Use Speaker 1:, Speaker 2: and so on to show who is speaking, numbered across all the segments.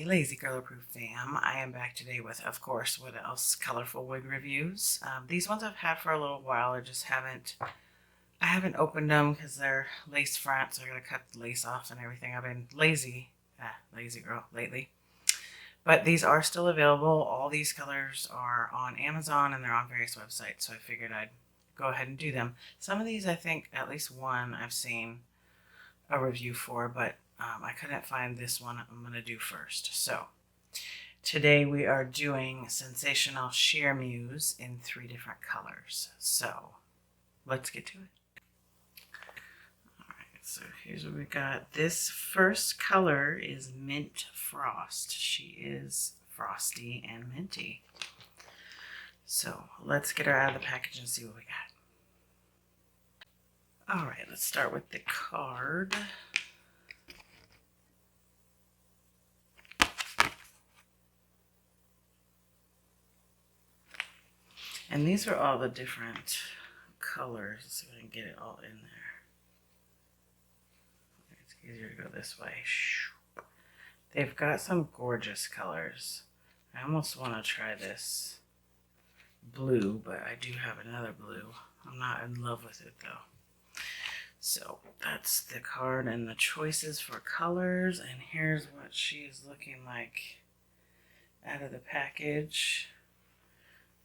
Speaker 1: Lazy Girl Proof fam. I am back today with, of course, what else? Colorful wig reviews. These ones I've had for a little while. I haven't opened them because they're lace front, so I gotta cut the lace off and everything. I've been lazy girl lately. But these are still available. All these colors are on Amazon and they're on various websites, so I figured I'd go ahead and do them. Some of these, I think, at least one I've seen a review for, but I couldn't find this one I'm going to do first. So today we are doing Sensational Shear Muse in 3 different colors. So let's get to it. Alright, so here's what we got. This first color is Mint Frost. She is frosty and minty. So let's get her out of the package and see what we got. Alright, let's start with the card. And these are all the different colors. Let's see if I can get it all in there. It's easier to go this way. They've got some gorgeous colors. I almost want to try this blue, but I do have another blue. I'm not in love with it though. So that's the card and the choices for colors. And here's what she is looking like out of the package.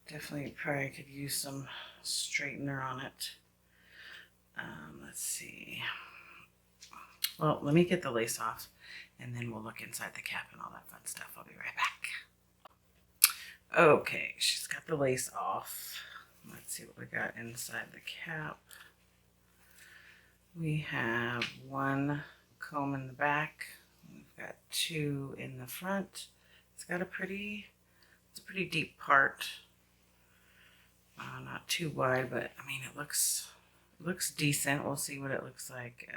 Speaker 1: Definitely probably could use some straightener on it. Let's see. Well, let me get the lace off and then we'll look inside the cap and all that fun stuff. I'll be right back. Okay, she's got the lace off. Let's see what we got inside the cap. We have 1 comb in the back. We've got 2 in the front. It's got it's a pretty deep part. Not too wide, but I mean, it looks decent. We'll see what it looks like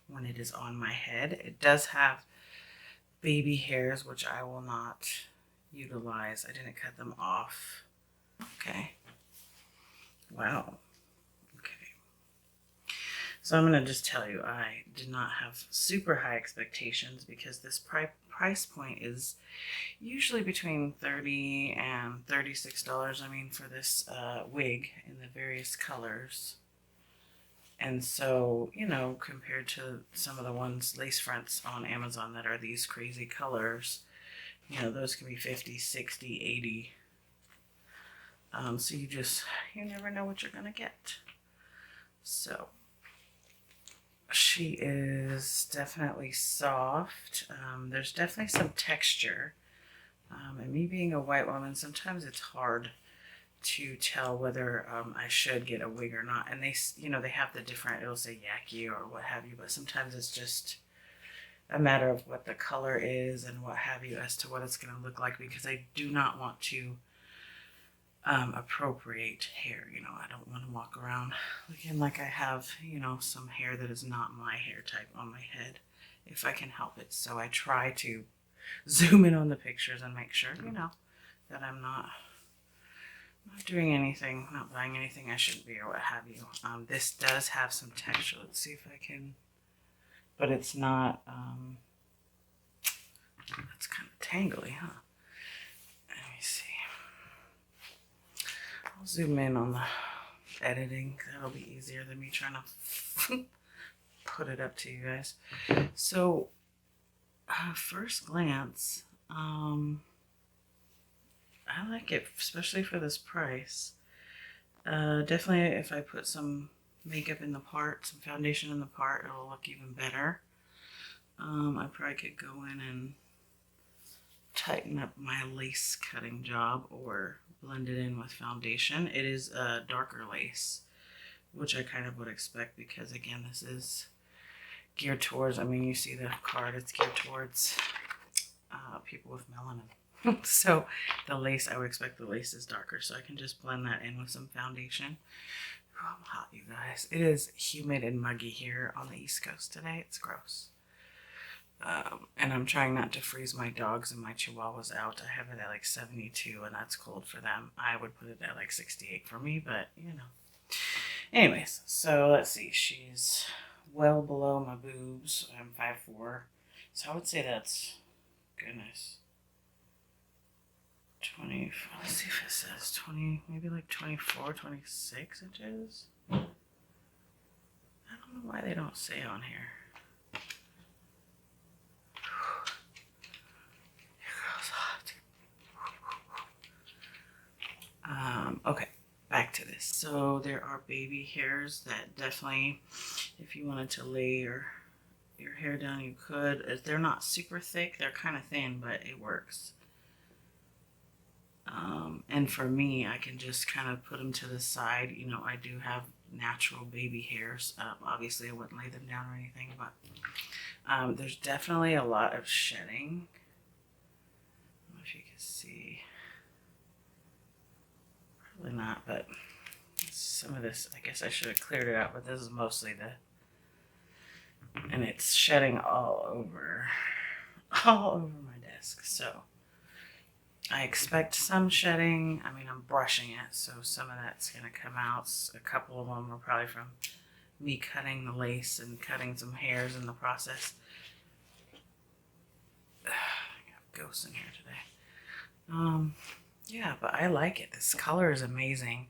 Speaker 1: when it is on my head. It does have baby hairs, which I will not utilize. I didn't cut them off. Okay. Wow. Okay. So I'm going to just tell you, I did not have super high expectations because this price point is usually between $30 and $36. I mean, for this wig in the various colors. And so, you know, compared to some of the ones, lace fronts on Amazon that are these crazy colors, you know, those can be 50, 60, 80. So you never know what you're going to get. So she is definitely soft. There's definitely some texture. And me being a white woman, sometimes it's hard to tell whether I should get a wig or not. And they have the different, it'll say yaki or what have you, but sometimes it's just a matter of what the color is and what have you as to what it's going to look like, because I do not want to appropriate hair. You know, I don't want to walk around looking like I have, you know, some hair that is not my hair type on my head if I can help it. So I try to zoom in on the pictures and make sure, you know, that I'm not doing anything, not buying anything I shouldn't be or what have you. This does have some texture. Let's see if I can, but it's not, it's kind of tangly, huh? Let me see. I'll zoom in on the editing. That'll be easier than me trying to put it up to you guys. So, first glance, I like it, especially for this price. Definitely if I put some makeup in the part, some foundation in the part, it'll look even better. I probably could go in and tighten up my lace cutting job or blend it in with foundation. It is a darker lace, which I kind of would expect because, again, this is geared towards, I mean, you see the card, it's geared towards people with melanin. So the lace, I would expect the lace is darker, so I can just blend that in with some foundation. Oh, I'm hot, you guys. It is humid and muggy here on the East Coast today. It's gross. And I'm trying not to freeze my dogs and my chihuahuas out. I have it at like 72 and that's cold for them. I would put it at like 68 for me, but you know. Anyways, so let's see. She's well below my boobs. I'm 5'4", so I would say that's goodness. 20, let's see if it says 20, maybe like 24, 26 inches. I don't know why they don't say on here. Okay, back to this. So there are baby hairs that definitely, if you wanted to lay your hair down, you could. If they're not super thick, they're kind of thin, but it works. And for me, I can just kind of put them to the side. You know, I do have natural baby hairs. Obviously, I wouldn't lay them down or anything, but there's definitely a lot of shedding. I don't know if you can see. Probably not, but some of this, I guess I should have cleared it out, but this is mostly and it's shedding all over my desk. So I expect some shedding. I mean, I'm brushing it, so some of that's going to come out. A couple of them are probably from me cutting the lace and cutting some hairs in the process. I got ghosts in here today. Yeah, but I like it. This color is amazing.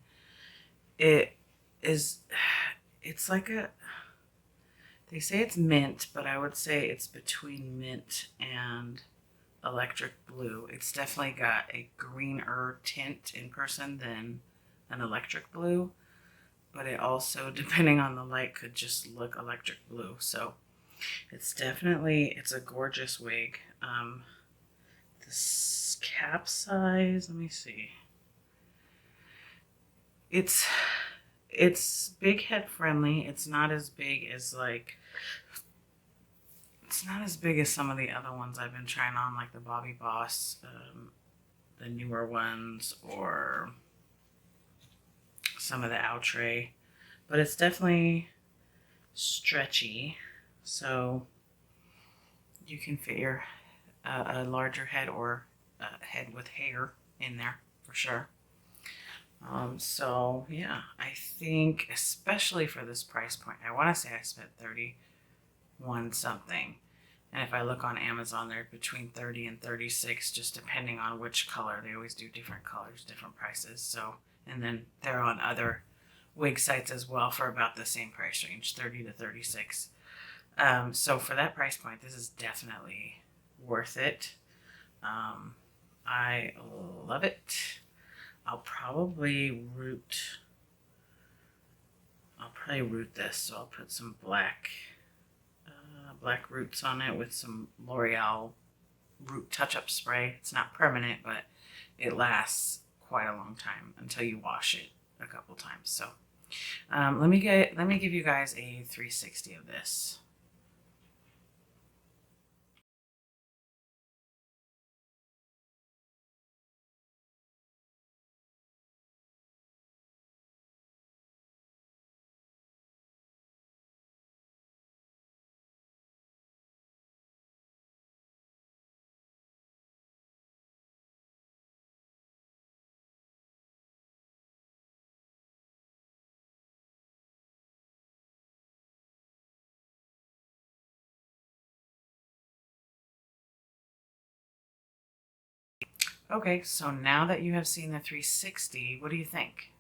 Speaker 1: It's like they say it's mint, but I would say it's between mint and electric blue. It's definitely got a greener tint in person than an electric blue, but it also, depending on the light, could just look electric blue. So it's a gorgeous wig. This cap size, let me see. It's big head friendly. It's not as big as some of the other ones I've been trying on, like the Bobbi Boss, the newer ones, or some of the Outre. But it's definitely stretchy, so you can fit your a larger head or a head with hair in there for sure. So yeah, I think especially for this price point, I want to say I spent 31 something. And if I look on Amazon, they're between 30 and 36, just depending on which color. They always do different colors, different prices. So, and then they're on other wig sites as well for about the same price range, 30 to 36. So for that price point, this is definitely worth it. I love it. I'll probably root this. So I'll put some black roots on it with some L'Oreal root touch-up spray. It's not permanent, but it lasts quite a long time until you wash it a couple times. So let me give you guys a 360 of this. Okay, so now that you have seen the 360, what do you think?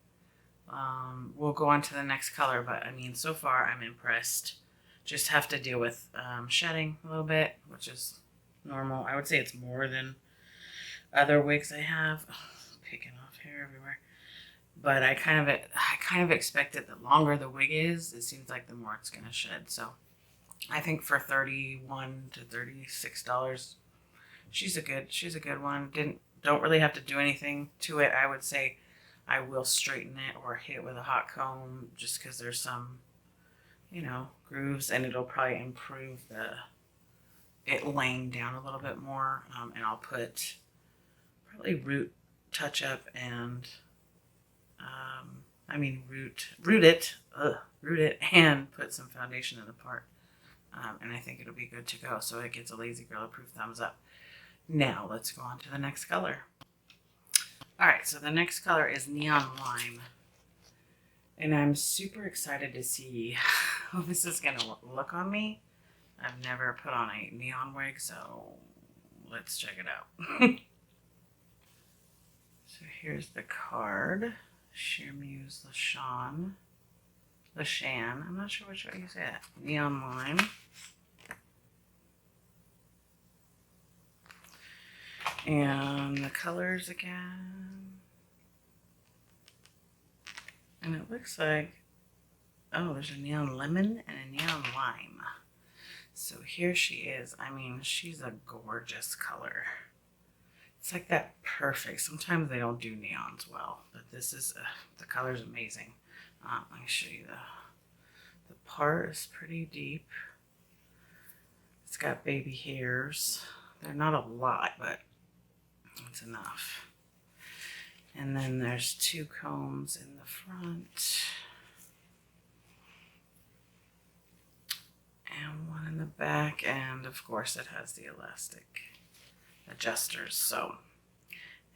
Speaker 1: We'll go on to the next color, but I mean, so far I'm impressed. Just have to deal with shedding a little bit, which is normal. I would say it's more than other wigs I have. Picking off hair everywhere. But I kind of expect it. The longer the wig is, it seems like the more it's gonna shed. So I think for $31 to $36, she's a good one. Don't really have to do anything to it. I would say I will straighten it or hit it with a hot comb just because there's some, grooves, and it'll probably improve it laying down a little bit more. And I'll put probably root touch up and root it and put some foundation in the part. And I think it'll be good to go. So it gets a lazy girl approved thumbs up. Now let's go on to the next color. All right, so the next color is Neon Lime. And I'm super excited to see how this is gonna look on me. I've never put on a neon wig, so let's check it out. So here's the card. Shear Muse Lachan. I'm not sure which way you say that. Neon Lime. And the colors again. And it looks like, oh, there's a neon lemon and a neon lime. So here she is. I mean, she's a gorgeous color. It's like that perfect. Sometimes they don't do neons well, but this is, the color's amazing. Let me show you the part is pretty deep. It's got baby hairs. They're not a lot, but it's enough. And then there's 2 combs in the front. And 1 in the back. And of course it has the elastic adjusters. So,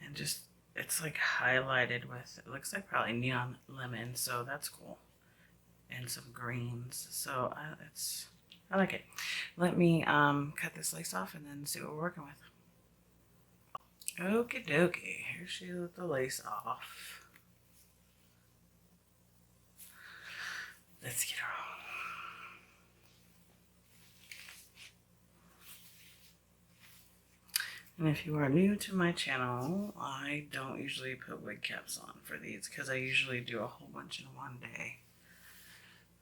Speaker 1: and just, it's like highlighted with, it looks like probably neon lemon. So that's cool. And some greens. So I like it. Let me cut this lace off and then see what we're working with. Okie dokie, here she is with the lace off. Let's get her on. And if you are new to my channel, I don't usually put wig caps on for these because I usually do a whole bunch in one day.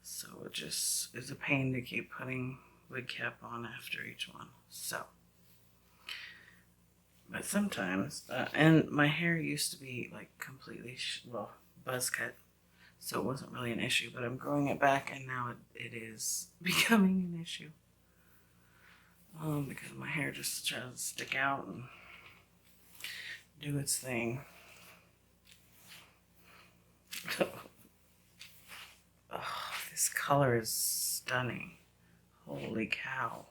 Speaker 1: So it just is a pain to keep putting wig cap on after each one. So. But sometimes, and my hair used to be like completely, buzz cut, so it wasn't really an issue, but I'm growing it back and now it is becoming an issue. Because my hair just tries to stick out and do its thing. Oh, this color is stunning. Holy cow.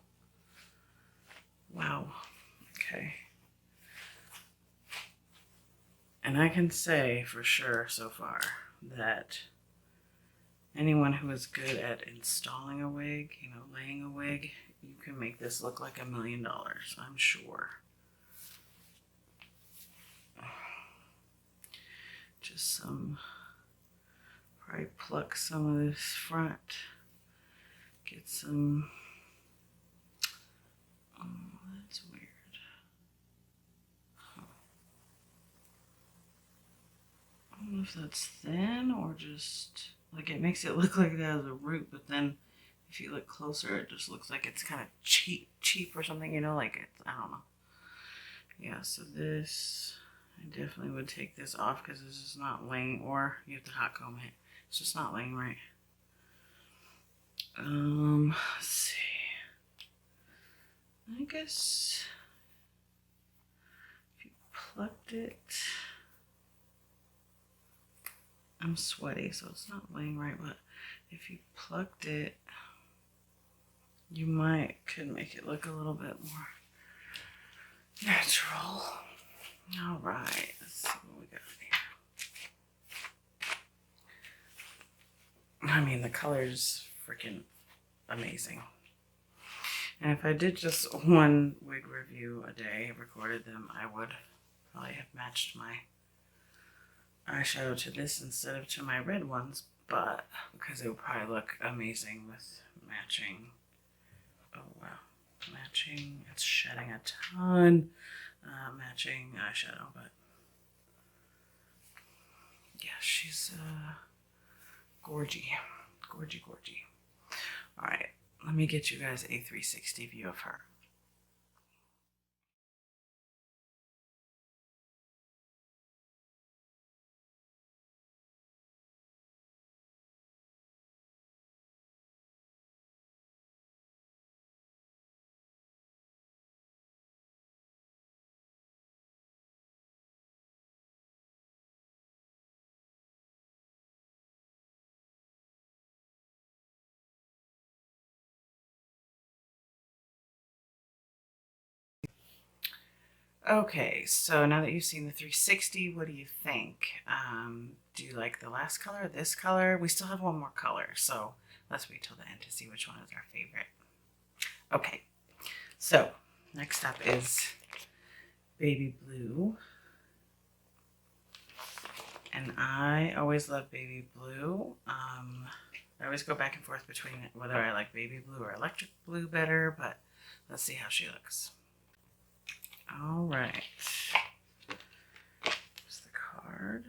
Speaker 1: Wow. Okay. And I can say for sure so far that anyone who is good at installing a wig, laying a wig, you can make this look like $1 million, I'm sure. Just probably pluck some of this front, get some, oh, that's weird. I don't know if that's thin or just, like, it makes it look like it has a root, but then if you look closer, it just looks like it's kind of cheap or something, like it's, I don't know. Yeah, so this, I definitely would take this off because this is not laying, or you have to hot comb it. It's just not laying right. Let's see. I guess if you plucked it, I'm sweaty, so it's not laying right, but if you plucked it, you could make it look a little bit more natural. All right, let's see what we got here. I mean, the color's freaking amazing. And if I did just one wig review a day, recorded them, I would probably have matched my eyeshadow to this instead of to my red ones, but because it would probably look amazing with matching. Oh wow, matching, it's shedding a ton, matching eyeshadow, but yeah, she's gorgy. All right, let me get you guys a 360 view of her. Okay, so now that you've seen the 360, what do you think? Do you like the last color, this color? We still have one more color, so let's wait till the end to see which one is our favorite. Okay, so next up is baby blue. And I always love baby blue. I always go back and forth between whether I like baby blue or electric blue better, but let's see how she looks. All right. Here's the card.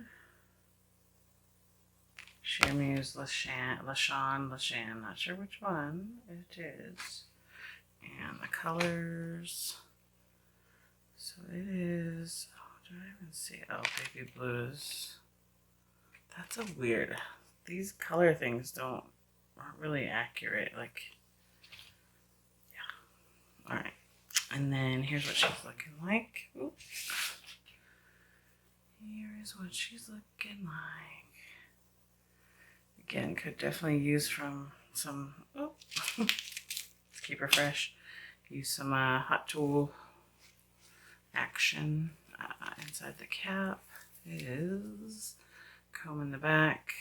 Speaker 1: Shear Muse, Lachan, not sure which one it is. And the colors. So it is, oh, do I even see? Oh, baby blues. That's a weird, these color things aren't really accurate. Like, yeah. All right. And then here's what she's looking like. Oops. Here is what she's looking like. Again, could definitely use from some, oh, let's keep her fresh. Use some hot tool action inside the cap. Is comb in the back,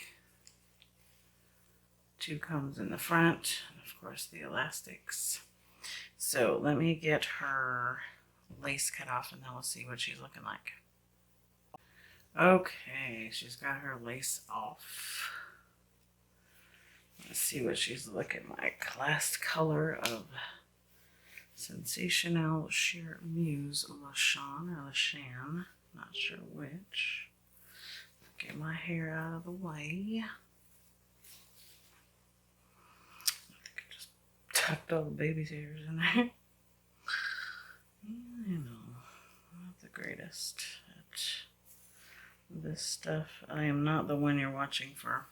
Speaker 1: 2 combs in the front, and of course the elastics. So let me get her lace cut off and then we'll see what she's looking like. Okay, she's got her lace off. Let's see what she's looking like. Last color of Sensational Shear Muse, Lachan or Lachan, not sure which. Get my hair out of the way. I think I just tucked all the baby's hairs in there. You know, not the greatest at this stuff. I am not the one you're watching for,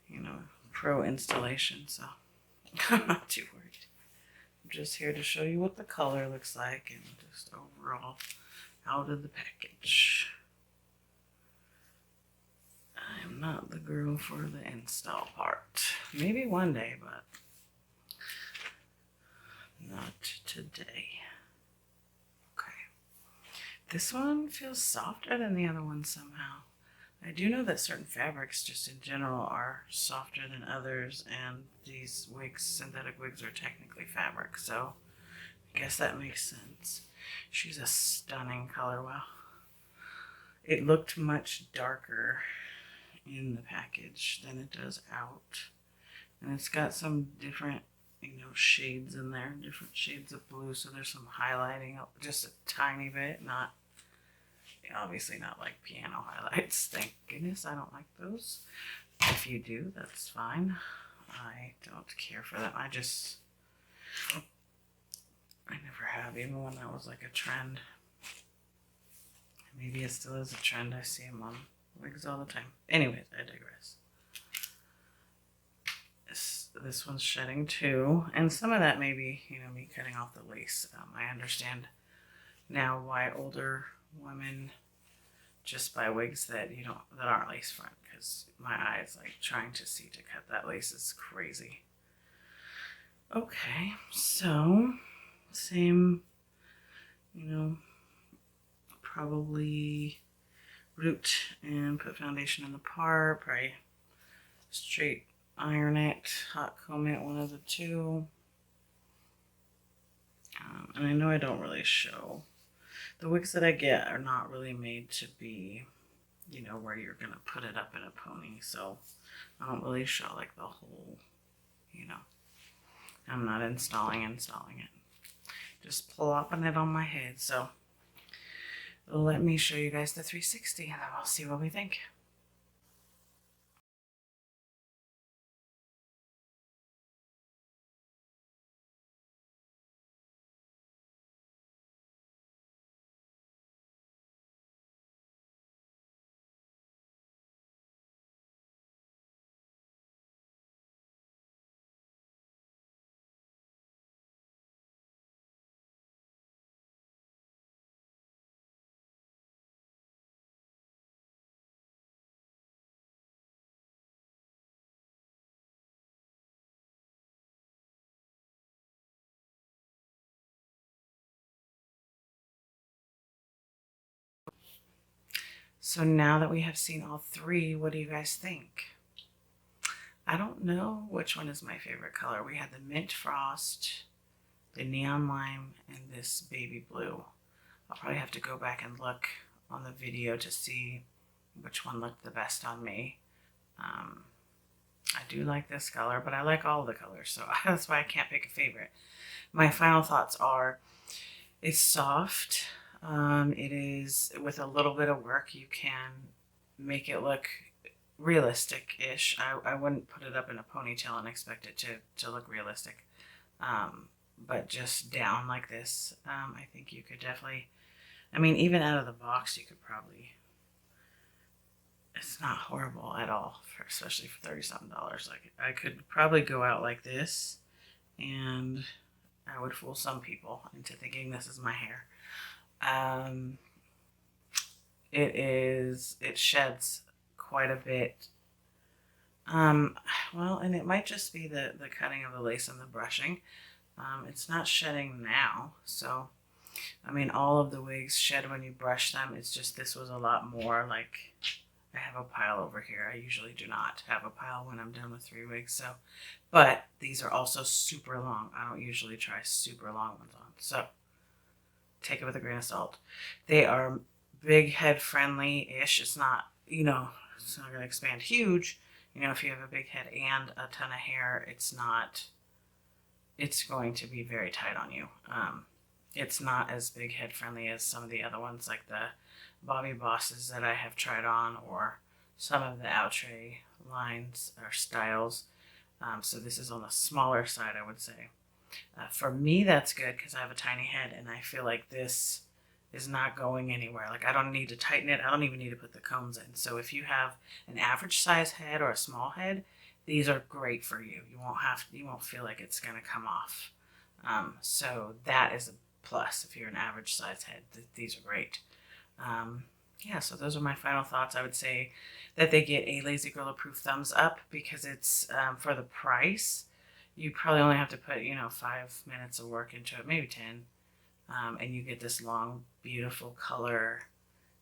Speaker 1: you know, pro installation, so I'm not too worried. I'm just here to show you what the color looks like and just overall out of the package. I am not the girl for the install part. Maybe one day, but not today. Okay. This one feels softer than the other one somehow. I do know that certain fabrics just in general are softer than others, and these wigs, synthetic wigs, are technically fabric, so I guess that makes sense. She's a stunning color. Wow. It looked much darker in the package than it does out, and it's got some different, you know, shades in there, different shades of blue, so there's some highlighting, just a tiny bit, not obviously not like piano highlights, thank goodness I don't like those. If you do, that's fine. I don't care for them. I never have, even when that was like a trend. Maybe it still is a trend. I see them on wigs all the time. Anyways, I digress. This one's shedding too, and some of that may be, you know, me cutting off the lace. I understand now why older women just buy wigs that that aren't lace front, because my eyes like trying to see to cut that lace is crazy. Okay, so same, you know, probably root and put foundation in the part, probably straight iron it, hot comb it, one of the two. And I know I don't really show. The wigs that I get are not really made to be, you know, where you're going to put it up in a pony. So I don't really show like the whole, you know, I'm not installing it. Just plopping it on my head. So let me show you guys the 360 and then we'll see what we think. So now that we have seen all three, what do you guys think? I don't know which one is my favorite color. We had the mint frost, the neon lime, and this baby blue. I'll probably have to go back and look on the video to see which one looked the best on me. I do like this color, but I like all the colors, so that's why I can't pick a favorite. My final thoughts are, it's soft. It is, with a little bit of work, you can make it look realistic-ish. I wouldn't put it up in a ponytail and expect it to look realistic. But just down like this, I think you could definitely, I mean, even out of the box, you could probably, it's not horrible at all, especially for $30-something. Like, I could probably go out like this, and I would fool some people into thinking this is my hair. It sheds quite a bit. Well, and it might just be the cutting of the lace and the brushing. It's not shedding now, so, I mean, all of the wigs shed when you brush them. It's just this was a lot more. Like, I have a pile over here. I usually do not have a pile when I'm done with 3 wigs, so, but these are also super long. I don't usually try super long ones on, so take it with a grain of salt. They are big head friendly-ish. It's not, you know, it's not going to expand huge. You know, if you have a big head and a ton of hair, it's going to be very tight on you. It's not as big head friendly as some of the other ones, like the Bobby Bosses that I have tried on, or some of the Outre lines or styles. So this is on the smaller side, I would say. For me, that's good because I have a tiny head and I feel like this is not going anywhere. Like, I don't need to tighten it. I don't even need to put the combs in. So if you have an average size head or a small head, these are great for you. You won't feel like it's going to come off. So that is a plus if you're an average size head. These are great. Yeah, so those are my final thoughts. I would say that they get a Lazy Girl approved thumbs up because it's, for the price, you probably only have to put, 5 minutes of work into it, maybe 10. And you get this long, beautiful color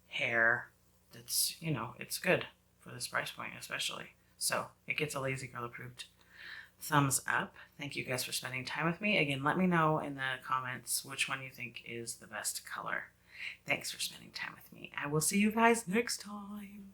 Speaker 1: hair that's, it's good for this price point especially. So it gets a Lazy Girl approved thumbs up. Thank you guys for spending time with me. Again, let me know in the comments which one you think is the best color. Thanks for spending time with me. I will see you guys next time.